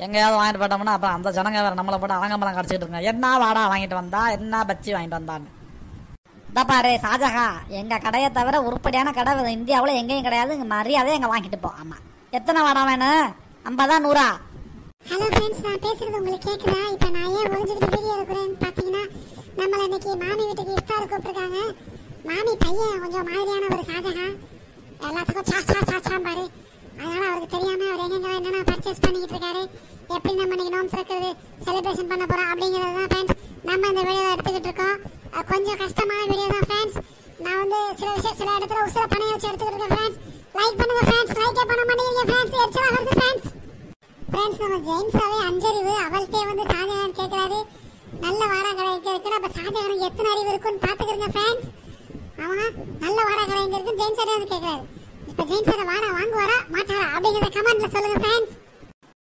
எங்கேயாவது வாங்கிட்டு போட்டோம்னா அப்புறம் அந்த ஜனங்க வேறு நம்மளை போட்டு அலங்கம்பலம் கடிச்சிட்டு இருக்காங்க. என்ன வாடா வாங்கிட்டு வந்தா, என்ன பச்சி வாங்கிட்டு வந்தான்னு. இந்த பாரு ஷாஜஹா, எங்கள் கடையை தவிர உருப்படியான கடை இந்தியாவில் எங்கேயும் கிடையாது. இங்கே மரியாதை எங்கே வாங்கிட்டு போ. ஆமாம், எத்தனை வாடா வேணும்? 50 100? ஹலோ ஃப்ரெண்ட்ஸ், நான் பேசுறது உங்களுக்கு கேட்குதா? இப்போ நான் ஏன் ஒழிஞ்சுக்கிட்டு வீடியோ எடுக்கிறேன்னு பார்த்தீங்கன்னா, நம்மளை இன்னைக்கு மாமி வீட்டுக்கு இஃப்தார் கூப்பிட்டுருக்காங்க. மாமி பையன் கொஞ்சம் மாதிரியான ஒரு ஷாஜஹா, எல்லாத்துக்கும் சாச்சான் பாரு. அதனால அவருக்கு தெரியாம அவர் எங்கெங்க என்னென்ன பர்ச்சேஸ் பண்ணிக்கிட்டு இருக்காரு, எப்படி நம்ம இன்னைக்கு நோம்பு திறக்கிறது செலிப்ரேஷன் பண்ண போறோம் அப்படிங்கிறது தான் ஃப்ரெண்ட்ஸ் நம்ம இந்த வீடியோ எடுத்துக்கிட்டு இருக்கோம். கொஞ்சம் கஷ்டமான வீடியோ தான் ஃப்ரெண்ட்ஸ். நான் வந்து சில இடத்துல உசுர பணைய வச்சு எடுத்துக்கிட்டு இருக்கேன் ஃப்ரெண்ட்ஸ். லைக் பண்ணுங்க ஃப்ரெண்ட்ஸ், லைக்கே பண்ண மாட்டேங்கிறீங்க ஃப்ரெண்ட்ஸ், எரிச்சலா வருது ஃப்ரெண்ட்ஸ். ஃப்ரெண்ட்ஸ், நம்ம ஜெயின்ஸாவே அஞ்சறிவு அவள்கிட்டே வந்து ஷாஜஹான் கேட்குறாரு நல்ல வாடா கடை இருக்கு. அப்போ ஷாஜஹானுக்கு எத்தனை அறிவு இருக்குன்னு பார்த்துக்கிறீங்க ஃப்ரெண்ட்ஸ். அவன் நல்ல வாடா கடை எங்க இருக்குன்னு ஜெயின்ஸாவே வந்து கேட்குறாரு. இப்போ ஜெயின்ஸார வாடா வாங்குவாரா மாட்டாரா அப்படிங்கிறத கமெண்ட்ல சொல்லுங்க ஃப்ரெண்ட்ஸ்.